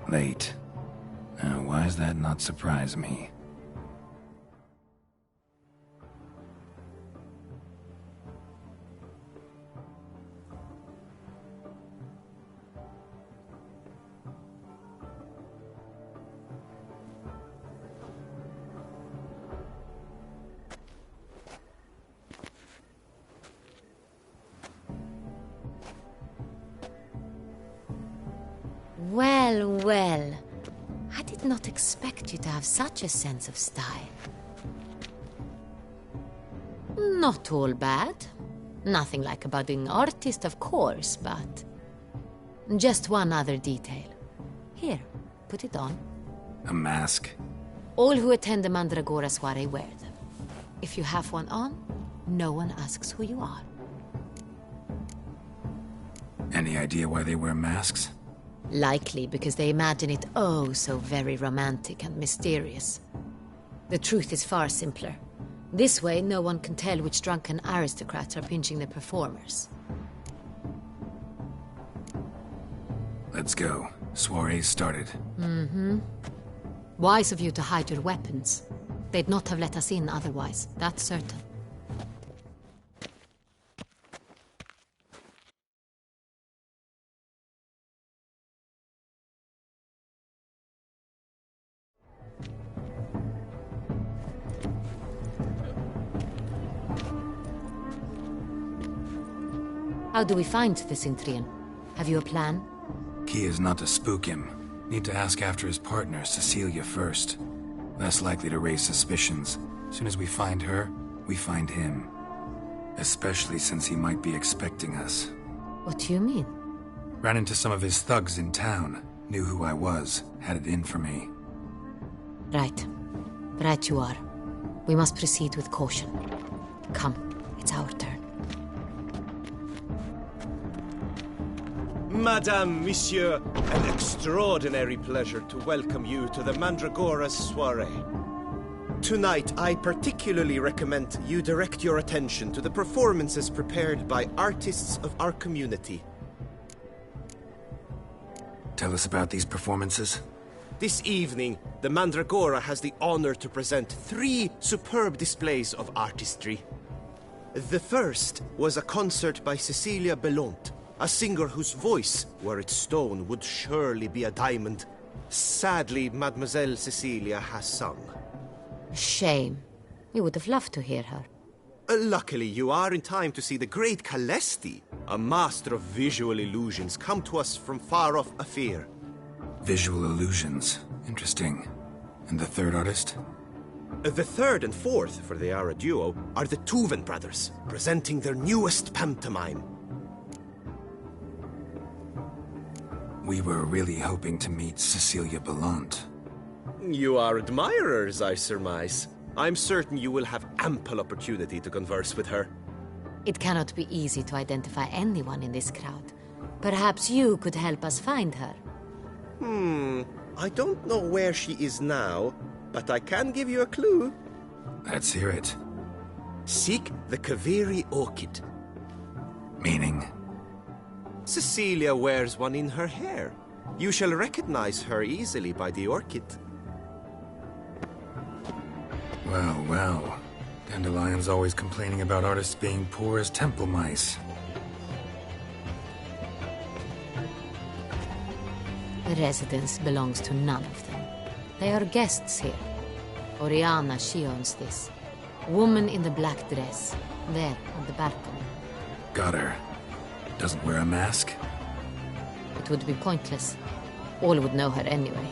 Late. Why does that not surprise me? Well, well. I did not expect you to have such a sense of style. Not all bad. Nothing like a budding artist, of course, but... just one other detail. Here, put it on. A mask? All who attend the Mandrágora soiree wear them. If you have one on, no one asks who you are. Any idea why they wear masks? Likely because they imagine it oh so very romantic and mysterious. The truth is far simpler. This way, no one can tell which drunken aristocrats are pinching the performers. Let's go. Soiree started. Mm-hmm. Wise of you to hide your weapons. They'd not have let us in otherwise, that's certain. How do we find the Cintrian? Have you a plan? Key is not to spook him. Need to ask after his partner, Cecilia, first. Less likely to raise suspicions. Soon as we find her, we find him. Especially since he might be expecting us. What do you mean? Ran into some of his thugs in town. Knew who I was. Had it in for me. Right. Right you are. We must proceed with caution. Come, it's our turn. Madame, Monsieur, an extraordinary pleasure to welcome you to the Mandrágora's soiree. Tonight, I particularly recommend you direct your attention to the performances prepared by artists of our community. Tell us about these performances. This evening, the Mandrágora has the honor to present 3 superb displays of artistry. The first was a concert by Cecilia Belont, a singer whose voice, were it stone, would surely be a diamond. Sadly, Mademoiselle Cecilia has sung. Shame. We would have loved to hear her. Luckily, you are in time to see the great Calesti, a master of visual illusions, come to us from far off Afir. Visual illusions. Interesting. And the third artist? The third and fourth, for they are a duo, are the Tuven brothers, presenting their newest pantomime. We were really hoping to meet Cecilia Belont. You are admirers, I surmise. I'm certain you will have ample opportunity to converse with her. It cannot be easy to identify anyone in this crowd. Perhaps you could help us find her. I don't know where she is now, but I can give you a clue. Let's hear it. Seek the Kaveri orchid. Meaning? Cecilia wears one in her hair. You shall recognize her easily by the orchid. Well, well. Dandelion's always complaining about artists being poor as temple mice. The residence belongs to none of them. They are guests here. Oriana, she owns this. Woman in the black dress. There, on the balcony. Got her. Doesn't wear a mask? It would be pointless. All would know her anyway.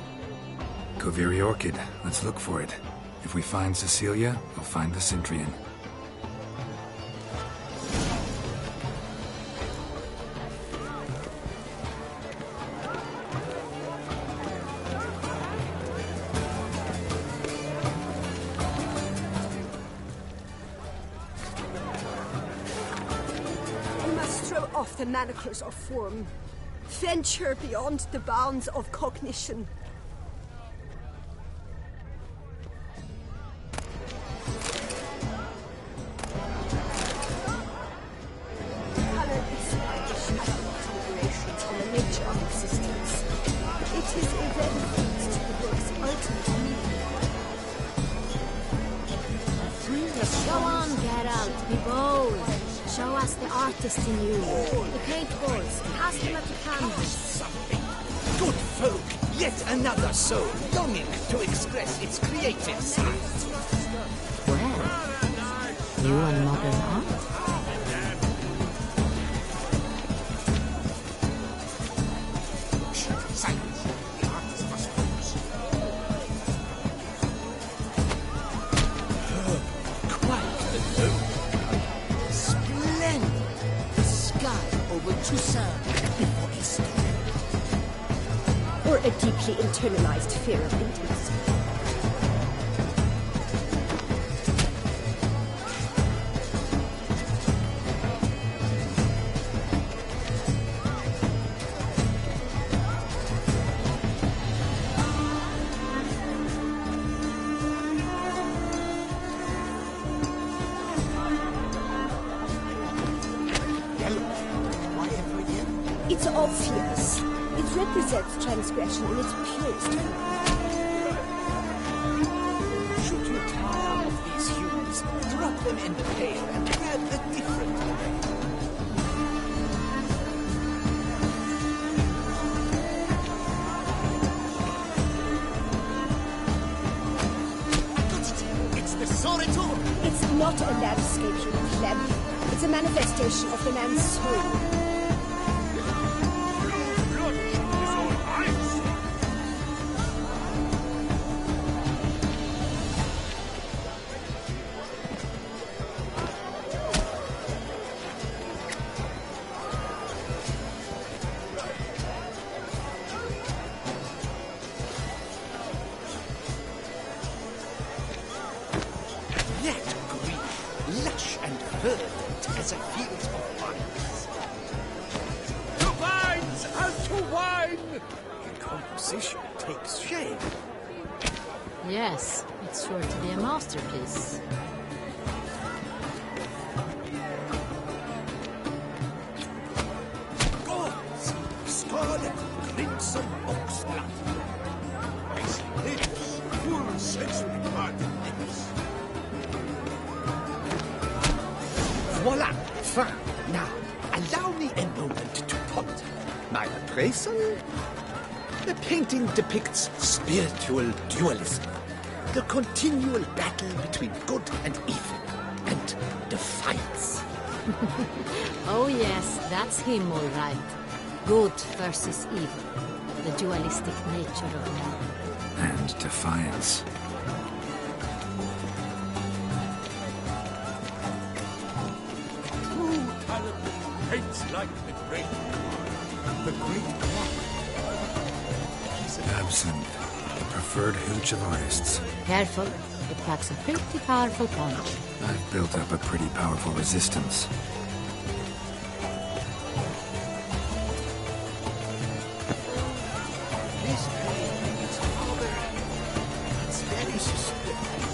Kaveri Orchid. Let's look for it. If we find Cecilia, we'll find the Cintrian. Off the manacles of form. Venture beyond the bounds of cognition. Color is sluggish as considerations on the nature of existence. It is a out, be bold. Show us the artist in you. The paintballs, cast them at the canvas. Good folk, yet another soul longing to express its creative side. Well, you and modern art? Silence. The artist must focus. Quite alone. Splendid. The sky over Toussaint before Easter. Or a deeply internalized fear of intimacy. It's obvious. It represents transgression in its purest form. Should you tire of these hues, drop them in the pail and grab a different one. I got it! It's the Soretor! It's not a landscape, you pleb. It's a manifestation of the man's soul. That green, lush and verdant as a field of vines. To vines as to wine! The composition takes shape. Yes, it's sure to be a masterpiece. Gods, scarlet, crimson oxblood. Icy lips, full sensory parted lips. Voila! Fin! Now, allow me a moment to ponder. My appraisal? The painting depicts spiritual dualism. The continual battle between good and evil. And defiance. Oh yes, that's him all right. Good versus evil. The dualistic nature of man. And defiance. True talent paints like the great. The great clock. Absinthe, the preferred hooch of artists. Careful, it packs a pretty powerful punch. I've built up a pretty powerful resistance. This painting is harboring. It's very suspicious.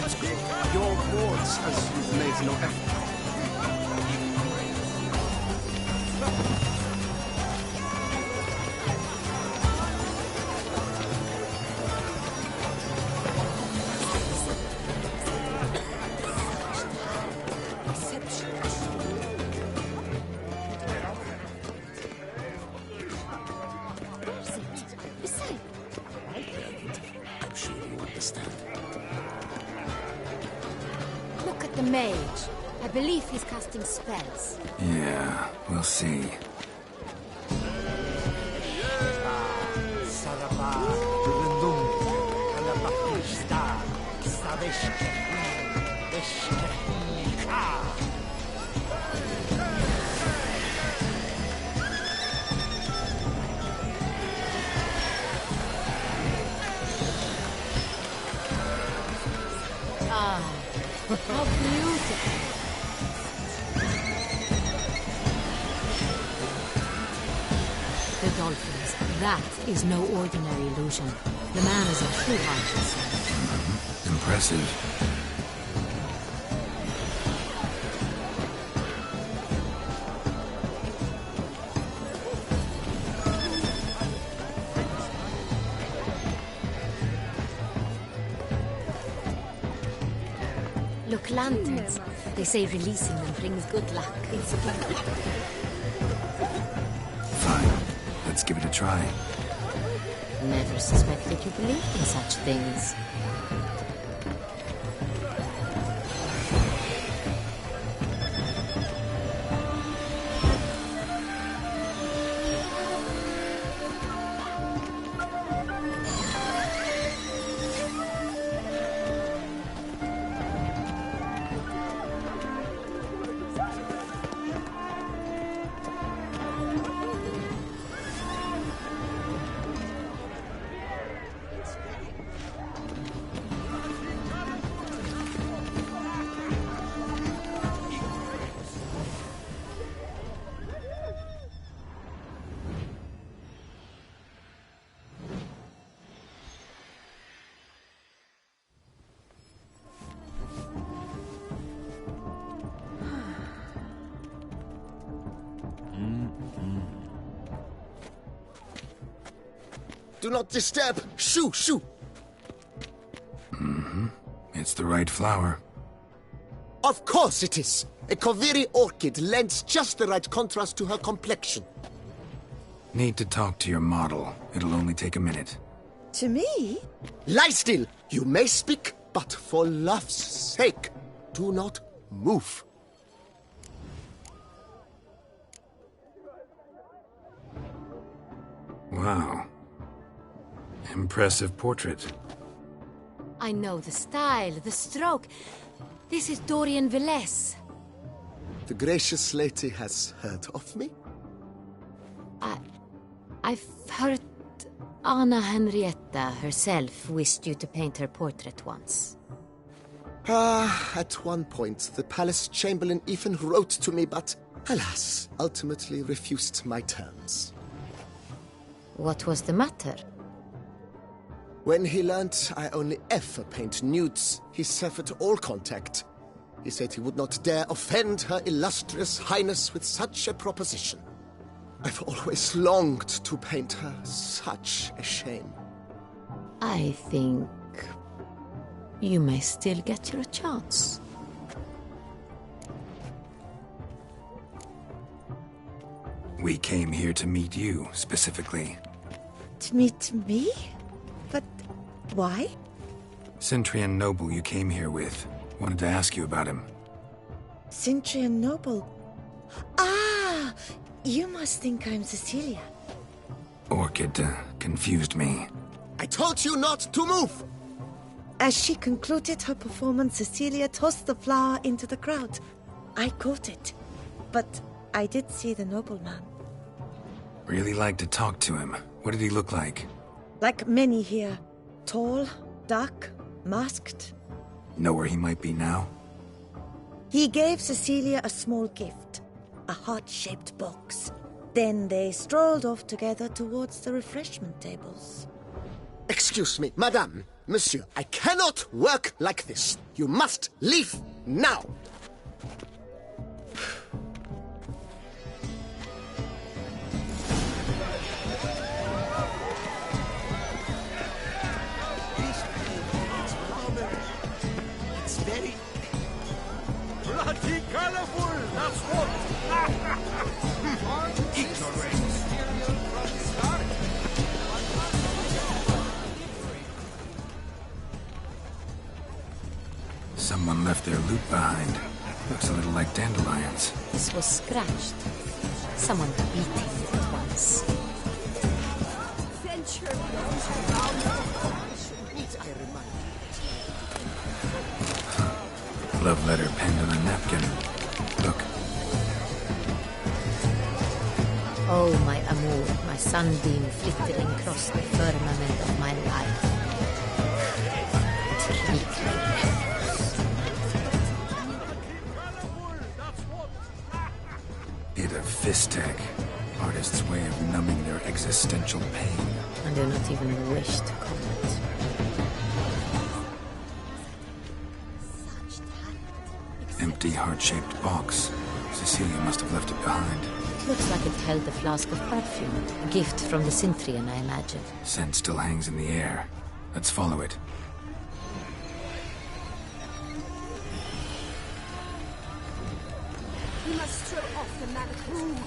It's good. Your boards as you've made no effort. I'm sure you understand. Look at the mage. I believe he's casting spells. Yeah, we'll see. Ah, how beautiful. The dolphins. That is no ordinary illusion. The man is a true artist. Impressive. Look, lanterns. They say releasing them brings good luck. Fine. Let's give it a try. Never suspected you believed in such things. Do not disturb! Shoo! Shoo! It's the right flower. Of course it is! A Koviri orchid lends just the right contrast to her complexion. Need to talk to your model. It'll only take a minute. To me? Lie still! You may speak, but for love's sake, do not move. Wow. Impressive portrait. I know the style, the stroke. This is Dorian Velez. The gracious lady has heard of me? I've heard Anna Henrietta herself wished you to paint her portrait once. At one point, the palace chamberlain even wrote to me, but, alas, ultimately refused my terms. What was the matter? When he learnt I only ever paint nudes, he severed all contact. He said he would not dare offend her illustrious highness with such a proposition. I've always longed to paint her. Such a shame. I think you may still get your chance. We came here to meet you, specifically. To meet me? But why? Cintrian noble you came here with. Wanted to ask you about him. Cintrian noble. Ah! You must think I'm Cecilia. Orchid confused me. I told you not to move! As she concluded her performance, Cecilia tossed the flower into the crowd. I caught it. But I did see the nobleman. Really like to talk to him. What did he look like? Like many here. Tall, dark, masked. Know where he might be now? He gave Cecilia a small gift. A heart-shaped box. Then they strolled off together towards the refreshment tables. Excuse me, madame, monsieur, I cannot work like this. You must leave now. It's very bloody colorful, that's what. Ignorance. Someone left their loot behind. Looks a little like dandelions. This was scratched. Someone beat him with it once. Venture beyond the bounds of cognition. Need I remind you? Love letter penned on a napkin. Look. Oh, my amour, my sunbeam flittering across the firmament of my life. Bit of fistic. Artist's way of numbing their existential pain. I do not even wish to comment. Empty heart-shaped box. Cecilia must have left it behind. It looks like it held a flask of perfume. A gift from the Cintrian, I imagine. Scent still hangs in the air. Let's follow it. must throw off the manacles.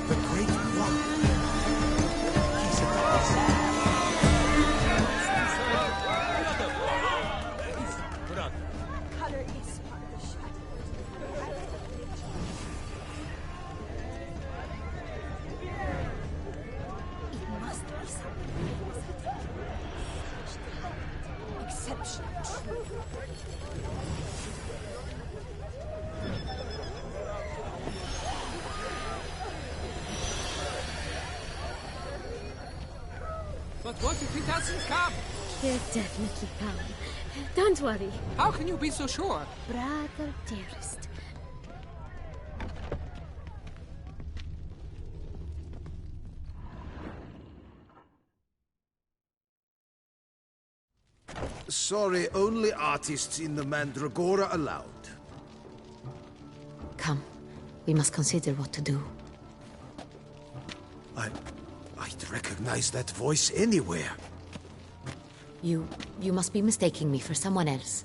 The Great One. He's about us. Color is part of the shadow. It must be something exceptional. But what if he doesn't come? He'll definitely come. Don't worry, How can you be so sure? brother dearest. Sorry, only artists in the Mandrágora allowed. Come. We must consider what to do. I'd recognize that voice anywhere. You must be mistaking me for someone else.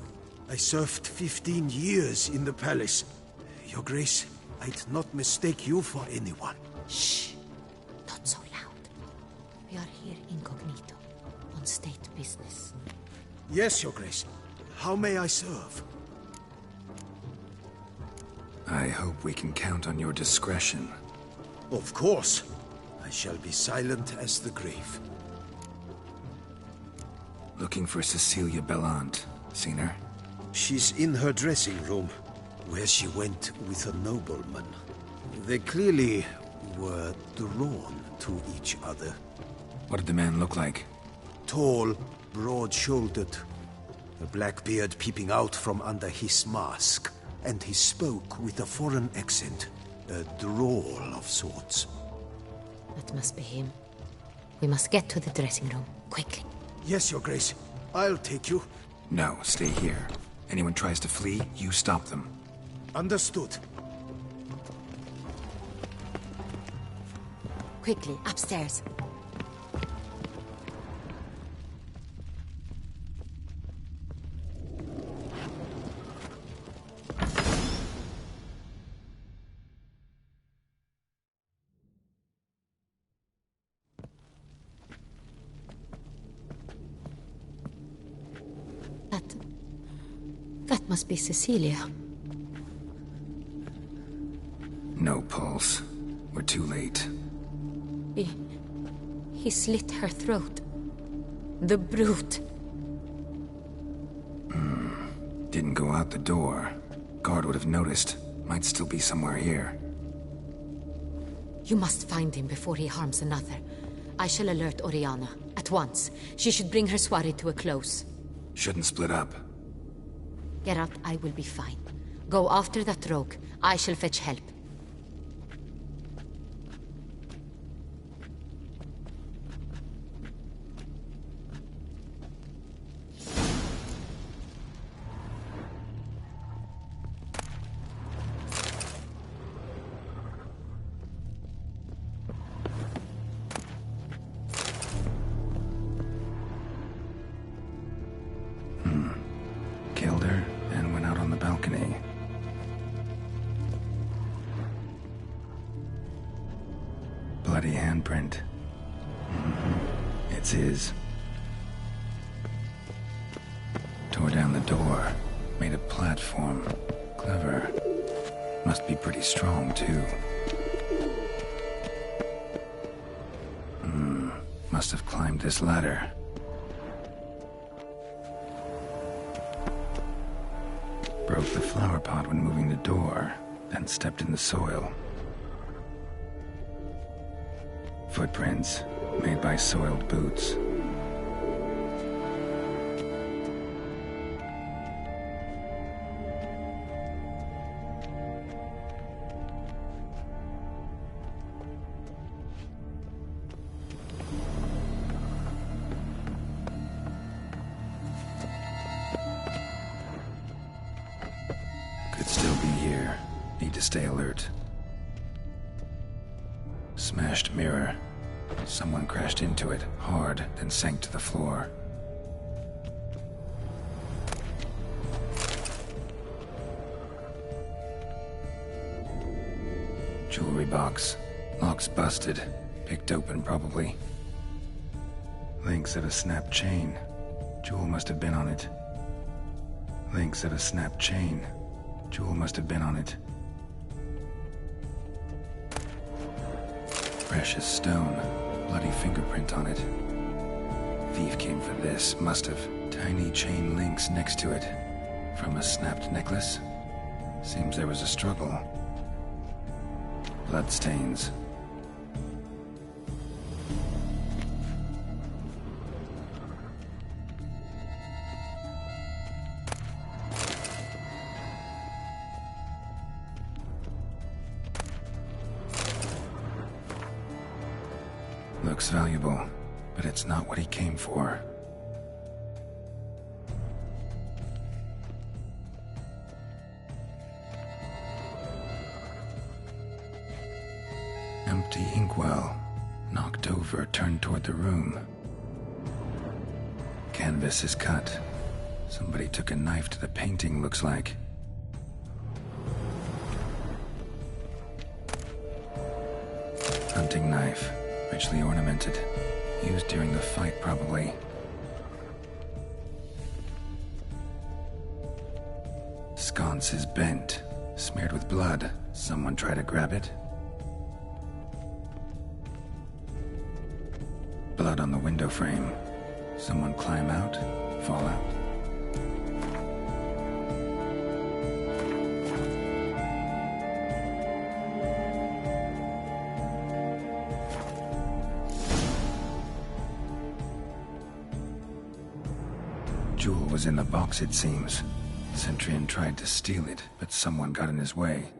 I served 15 years in the palace. Your Grace, I'd not mistake you for anyone. Shh. Not so loud. We are here incognito, on state business. Yes, Your Grace. How may I serve? I hope we can count on your discretion. Of course. I shall be silent as the grave. Looking for Cecilia Bellant. Seen her? She's in her dressing room, where she went with a nobleman. They clearly were drawn to each other. What did the man look like? Tall, broad-shouldered, a black beard peeping out from under his mask, and he spoke with a foreign accent, a drawl of sorts. That must be him. We must get to the dressing room, quickly. Yes, Your Grace. I'll take you. No, stay here. Anyone tries to flee, you stop them. Understood. Quickly, upstairs. That must be Cecilia. No pulse. We're too late. He slit her throat. The brute. Didn't go out the door. Guard would have noticed. Might still be somewhere here. You must find him before he harms another. I shall alert Oriana. At once. She should bring her soirée to a close. Shouldn't split up. Geralt, I will be fine. Go after that rogue. I shall fetch help. Killed her and went out on the balcony. Bloody handprint. It's his. Tore down the door. Made a platform. Clever. Must be pretty strong, too. Must have climbed this ladder. Broke the flower pot when moving the door, then stepped in the soil. Footprints, made by soiled boots. Could still be here. Need to stay alert. Smashed mirror. Someone crashed into it, hard, then sank to the floor. Jewelry box. Lock's busted. Picked open, probably. Links of a snapped chain. Jewel must have been on it. Links of a snapped chain. Jewel must have been on it. Precious stone. Bloody fingerprint on it. Thief came for this, must have. Tiny chain links next to it. From a snapped necklace? Seems there was a struggle. Bloodstains. Looks valuable, but it's not what he came for. Empty inkwell. Knocked over, turned toward the room. Canvas is cut. Somebody took a knife to the painting, looks like. Hunting knife. Richly ornamented. Used during the fight, probably. Sconce is bent. Smeared with blood. Someone try to grab it? Blood on the window frame. Someone climb out? Fall out? Jewel was in the box, it seems. Centurion tried to steal it, but someone got in his way.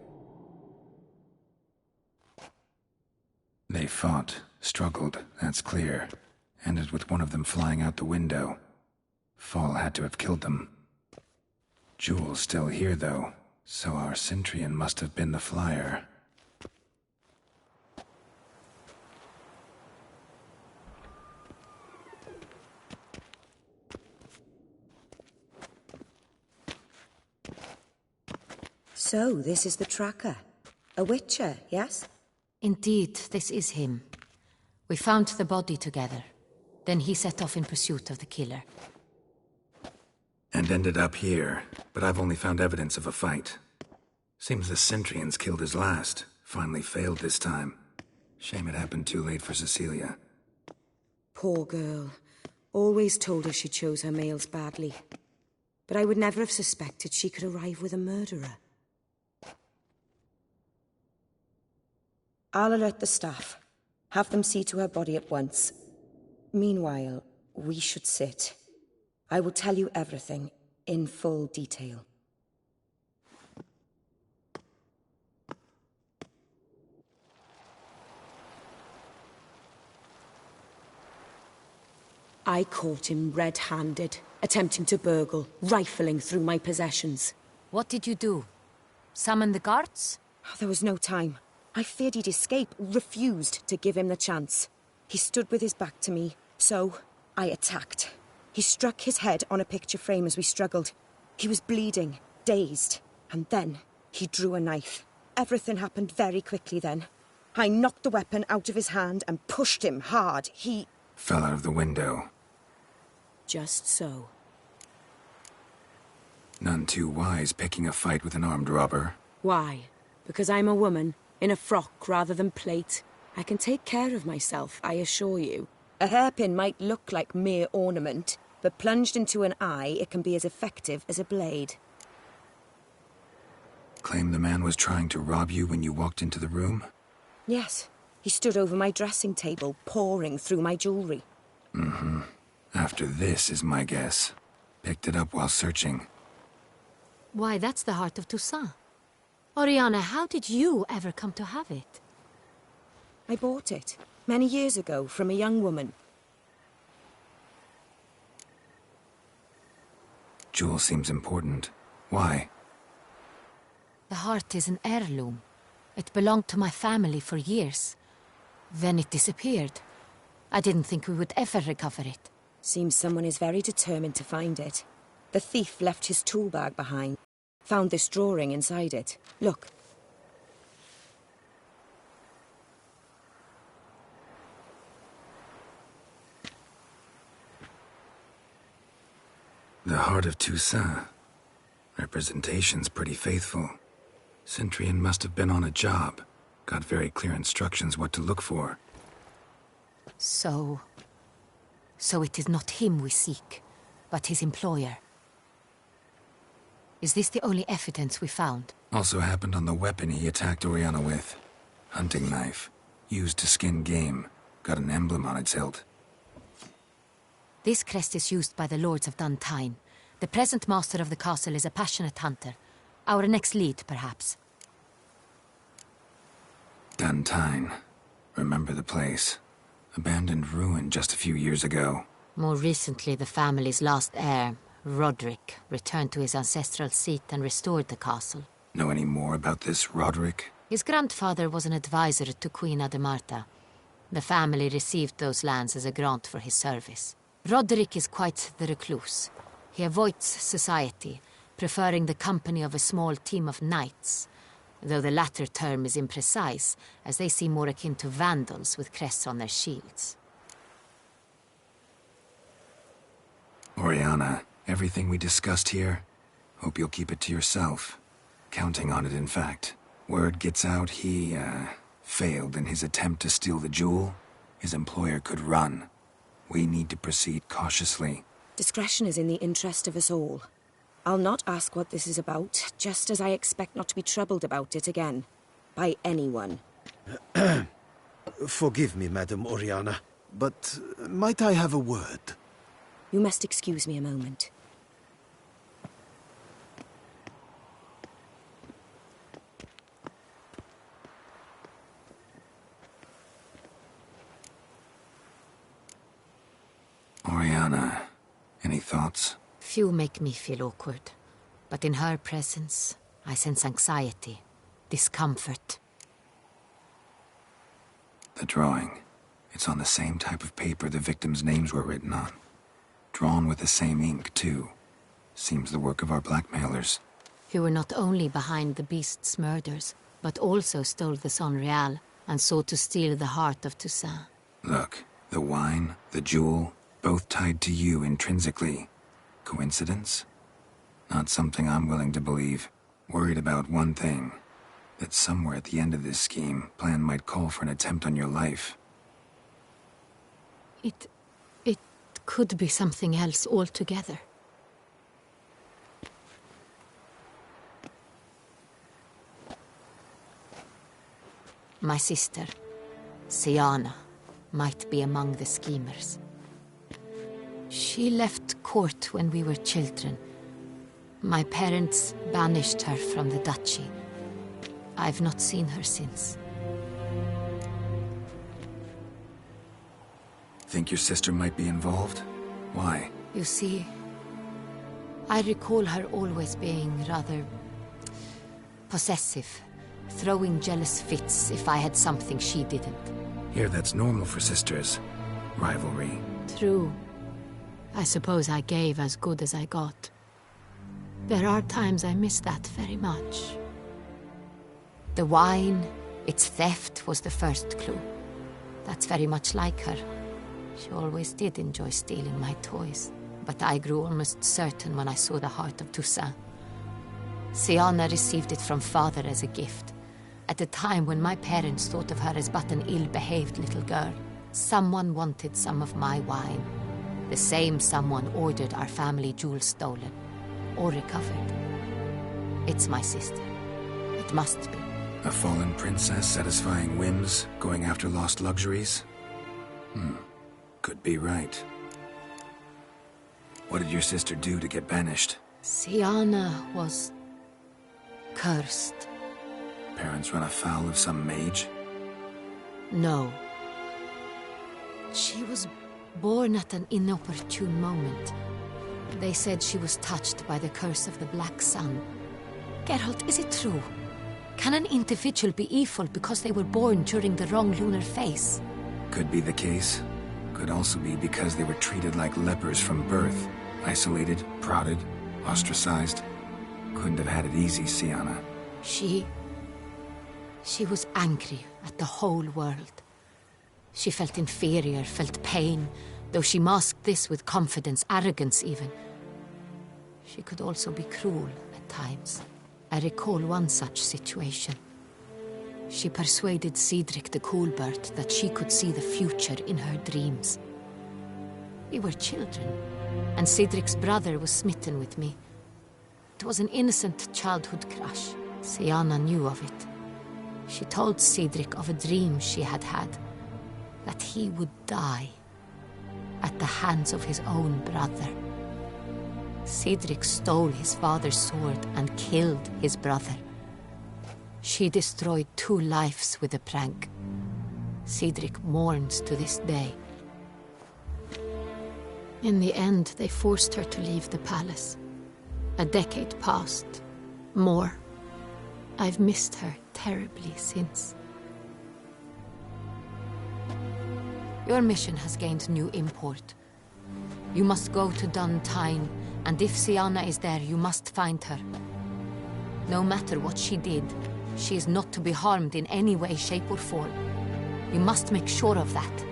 They fought, struggled, that's clear. Ended with one of them flying out the window. Fall had to have killed them. Jewel's still here, though, so our Centurion must have been the flyer. So, this is the tracker. A witcher, yes? Indeed, this is him. We found the body together. Then he set off in pursuit of the killer. And ended up here, but I've only found evidence of a fight. Seems the Centurions killed his last. Finally failed this time. Shame it happened too late for Cecilia. Poor girl. Always told her she chose her males badly. But I would never have suspected she could arrive with a murderer. I'll alert the staff. Have them see to her body at once. Meanwhile, we should sit. I will tell you everything, in full detail. I caught him red-handed, attempting to burgle, rifling through my possessions. What did you do? Summon the guards? There was no time. I feared he'd escape, refused to give him the chance. He stood with his back to me, so I attacked. He struck his head on a picture frame as we struggled. He was bleeding, dazed, and then he drew a knife. Everything happened very quickly then. I knocked the weapon out of his hand and pushed him hard. He fell out of the window. Just so. None too wise picking a fight with an armed robber. Why? Because I'm a woman, in a frock rather than plate. I can take care of myself, I assure you. A hairpin might look like mere ornament, but plunged into an eye, it can be as effective as a blade. Claim the man was trying to rob you when you walked into the room? Yes. He stood over my dressing table, pouring through my jewelry. Mm-hmm. After this is my guess. Picked it up while searching. Why, that's the heart of Toussaint. Oriana, how did you ever come to have it? I bought it, many years ago, from a young woman. Jewel seems important. Why? The heart is an heirloom. It belonged to my family for years. Then it disappeared. I didn't think we would ever recover it. Seems someone is very determined to find it. The thief left his tool bag behind. Found this drawing inside it. Look. The heart of Toussaint. Representation's pretty faithful. Cintrian must have been on a job. Got very clear instructions what to look for. So it is not him we seek, but his employer. Is this the only evidence we found? Also happened on the weapon he attacked Oriana with. Hunting knife. Used to skin game. Got an emblem on its hilt. This crest is used by the Lords of Duntine. The present master of the castle is a passionate hunter. Our next lead, perhaps. Duntine. Remember the place. Abandoned ruin just a few years ago. More recently, the family's last heir, Roderick, returned to his ancestral seat and restored the castle. Know any more about this Roderick? His grandfather was an advisor to Queen Ademarta. The family received those lands as a grant for his service. Roderick is quite the recluse. He avoids society, preferring the company of a small team of knights, though the latter term is imprecise, as they seem more akin to vandals with crests on their shields. Oriana, everything we discussed here, hope you'll keep it to yourself. Counting on it, in fact. Word gets out he, failed in his attempt to steal the jewel. His employer could run. We need to proceed cautiously. Discretion is in the interest of us all. I'll not ask what this is about, just as I expect not to be troubled about it again. By anyone. Forgive me, Madam Oriana, but might I have a word? You must excuse me a moment. Oriana, any thoughts? Few make me feel awkward, but in her presence, I sense anxiety, discomfort. The drawing. It's on the same type of paper the victims' names were written on. Drawn with the same ink, too. Seems the work of our blackmailers. Who were not only behind the beast's murders, but also stole the Son Real and sought to steal the heart of Toussaint. Look, the wine, the jewel, both tied to you intrinsically. Coincidence? Not something I'm willing to believe. Worried about one thing. That somewhere at the end of this scheme, plan might call for an attempt on your life. It could be something else altogether. My sister, Siana, might be among the schemers. She left court when we were children. My parents banished her from the duchy. I've not seen her since. Think your sister might be involved? Why? You see, I recall her always being rather possessive, throwing jealous fits if I had something she didn't. Here, that's normal for sisters. Rivalry. True. I suppose I gave as good as I got. There are times I miss that very much. The wine, its theft, was the first clue. That's very much like her. She always did enjoy stealing my toys, but I grew almost certain when I saw the heart of Toussaint. Siana received it from father as a gift. At a time when my parents thought of her as but an ill-behaved little girl, someone wanted some of my wine. The same someone ordered our family jewels stolen, or recovered. It's my sister. It must be. A fallen princess satisfying whims, going after lost luxuries? Could be right. What did your sister do to get banished? Siana was cursed. Parents run afoul of some mage? No. She was born at an inopportune moment. They said she was touched by the curse of the Black Sun. Geralt, is it true? Can an individual be evil because they were born during the wrong lunar phase? Could be the case. Could also be because they were treated like lepers from birth. Isolated, prodded, ostracized. Couldn't have had it easy, Siana. She was angry at the whole world. She felt inferior, felt pain, though she masked this with confidence, arrogance even. She could also be cruel at times. I recall one such situation. She persuaded Cedric the Coolbird that she could see the future in her dreams. We were children, and Cedric's brother was smitten with me. It was an innocent childhood crush. Sienna knew of it. She told Cedric of a dream she had had, that he would die at the hands of his own brother. Cedric stole his father's sword and killed his brother. She destroyed 2 lives with a prank. Cedric mourns to this day. In the end, they forced her to leave the palace. A decade passed. More. I've missed her terribly since. Your mission has gained new import. You must go to Duntine, and if Sienna is there, you must find her. No matter what she did, she is not to be harmed in any way, shape, or form. You must make sure of that.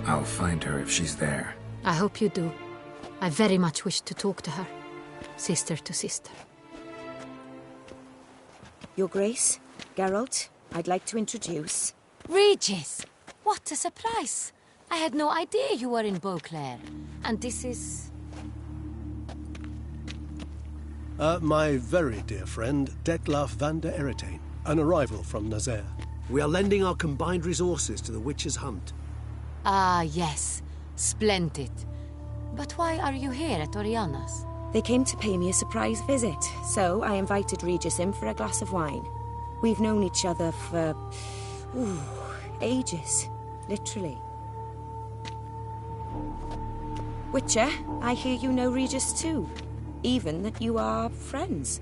I'll find her if she's there. I hope you do. I very much wish to talk to her. Sister to sister. Your Grace, Geralt, I'd like to introduce... Regis! What a surprise! I had no idea you were in Beauclair. And this is... My very dear friend, Detlaf van der Eretain, an arrival from Nazaire. We are lending our combined resources to the Witch's Hunt. Ah, yes. Splendid. But why are you here at Oriana's? They came to pay me a surprise visit, so I invited Regis in for a glass of wine. We've known each other for... ages. Literally. Witcher, I hear you know Regis too. Even that you are friends.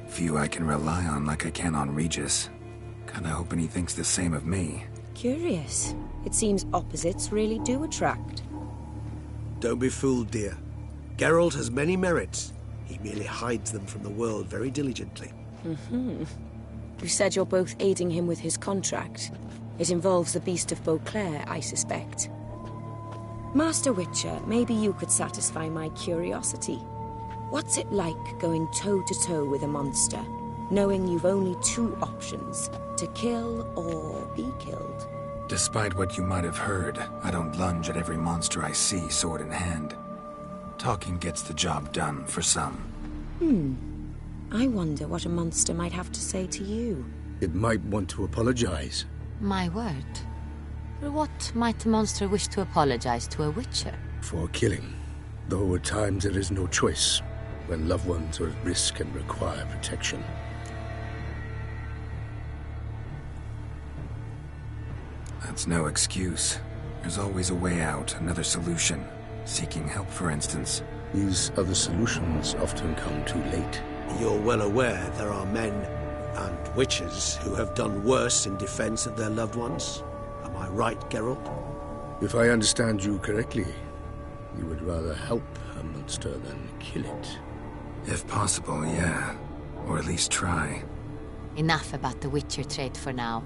Few I can rely on like I can on Regis. Kinda hoping he thinks the same of me. Curious. It seems opposites really do attract. Don't be fooled, dear. Geralt has many merits. He merely hides them from the world very diligently. You said you're both aiding him with his contract. It involves the Beast of Beauclair, I suspect. Master Witcher, maybe you could satisfy my curiosity. What's it like going toe-to-toe with a monster, knowing you've only 2 options, to kill or be killed? Despite what you might have heard, I don't lunge at every monster I see sword in hand. Talking gets the job done for some. I wonder what a monster might have to say to you. It might want to apologize. My word. For what might a monster wish to apologize to a witcher? For killing. Though at times there is no choice, when loved ones are at risk and require protection. That's no excuse. There's always a way out, another solution. Seeking help, for instance. These other solutions often come too late. You're well aware there are men and witches who have done worse in defense of their loved ones. Am I right, Geralt? If I understand you correctly, you would rather help a monster than kill it. If possible, yeah. Or at least try. Enough about the witcher trade for now.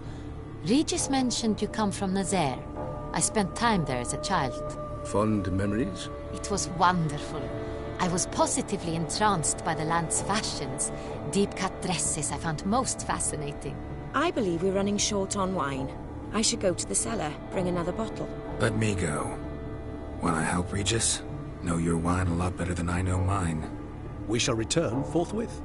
Regis mentioned you come from Nazaire. I spent time there as a child. Fond memories? It was wonderful. I was positively entranced by the land's fashions. Deep-cut dresses I found most fascinating. I believe we're running short on wine. I should go to the cellar, bring another bottle. Let me go. Wanna help, Regis? Know your wine a lot better than I know mine. We shall return forthwith.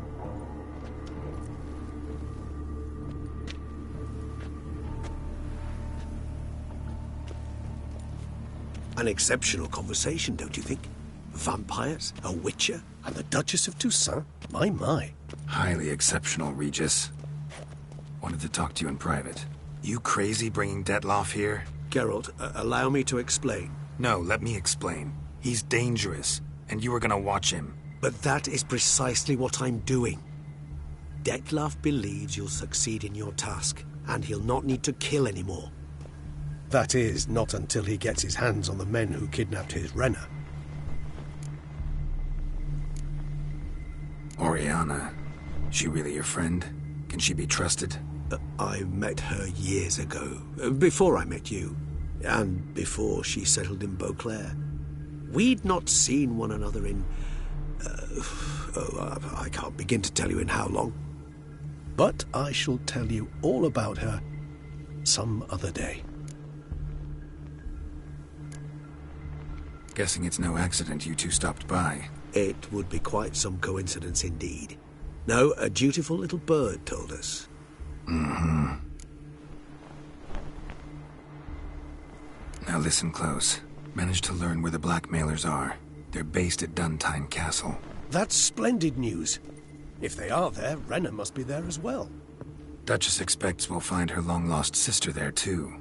An exceptional conversation, don't you think? Vampires, a witcher, and the Duchess of Toussaint? My. Highly exceptional, Regis. Wanted to talk to you in private. You crazy bringing Detlaf here? Geralt, allow me to explain. No, let me explain. He's dangerous, and you were gonna watch him. But that is precisely what I'm doing. Detlaf believes you'll succeed in your task, and he'll not need to kill anymore. That is, not until he gets his hands on the men who kidnapped his Renner. Oriana, she really your friend? Can she be trusted? I met her years ago, before I met you. And before she settled in Beauclair. We'd not seen one another in... I can't begin to tell you in how long. But I shall tell you all about her some other day. Guessing it's no accident you two stopped by. It would be quite some coincidence indeed. No, a dutiful little bird told us. Mm-hmm. Now listen close. Managed to learn where the blackmailers are. They're based at Duntine Castle. That's splendid news. If they are there, Renna must be there as well. Duchess expects we'll find her long-lost sister there, too.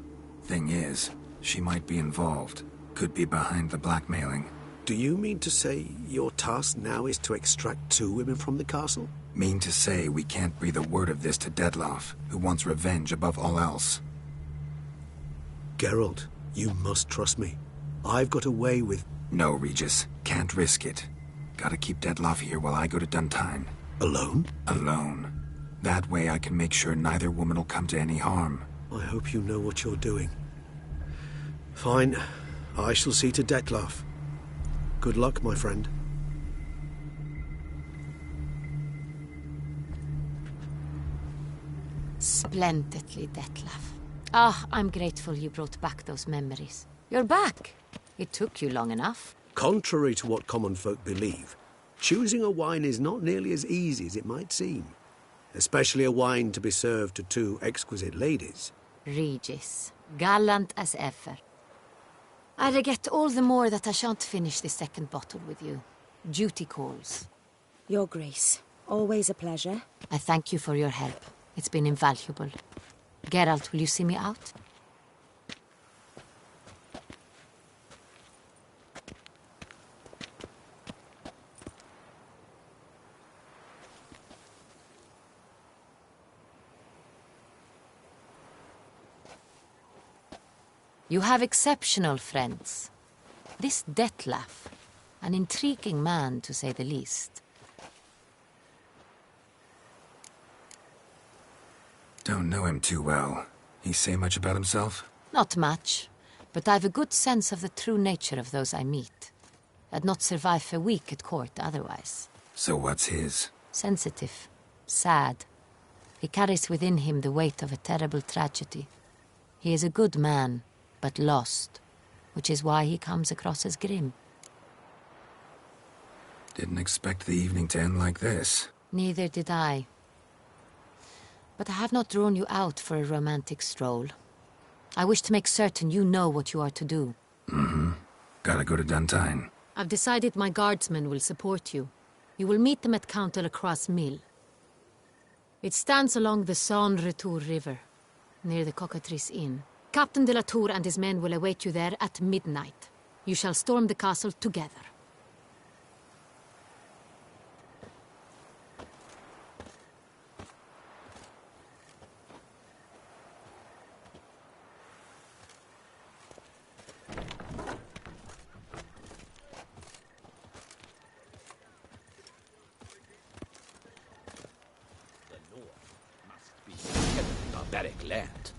Thing is, she might be involved. Could be behind the blackmailing. Do you mean to say your task now is to extract 2 women from the castle? Mean to say we can't breathe a word of this to Dettlaff, who wants revenge above all else. Geralt, you must trust me. I've got away with... No, Regis. Can't risk it. Gotta keep Dettlaff here while I go to Duntine. Alone? Alone. That way I can make sure neither woman will come to any harm. I hope you know what you're doing. Fine. I shall see to Dettlaff. Good luck, my friend. Splendidly, Dettlaff. Ah, I'm grateful you brought back those memories. You're back. It took you long enough. Contrary to what common folk believe, choosing a wine is not nearly as easy as it might seem. Especially a wine to be served to 2 exquisite ladies. Regis, gallant as ever. I regret all the more that I shan't finish the 2nd bottle with you. Duty calls. Your Grace, always a pleasure. I thank you for your help. It's been invaluable. Geralt, will you see me out? You have exceptional friends. This Dettlaff, an intriguing man to say the least. Don't know him too well. He say much about himself? Not much, but I've a good sense of the true nature of those I meet. I'd not survive a week at court otherwise. So what's his? Sensitive, sad. He carries within him the weight of a terrible tragedy. He is a good man, but lost, which is why he comes across as grim. Didn't expect the evening to end like this. Neither did I. But I have not drawn you out for a romantic stroll. I wish to make certain you know what you are to do. Mm-hmm. Gotta go to Duntine. I've decided my guardsmen will support you. You will meet them at Count de la Croix's mill. It stands along the Saône-Retour River, near the Cockatrice Inn. Captain de la Tour and his men will await you there at midnight. You shall storm the castle together. Barbaric land.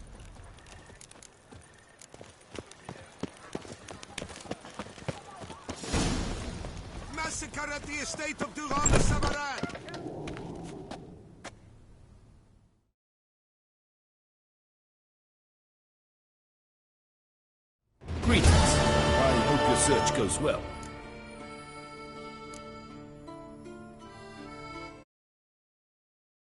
Massacre at the estate of Durand de Savarin! Greetings. I hope your search goes well.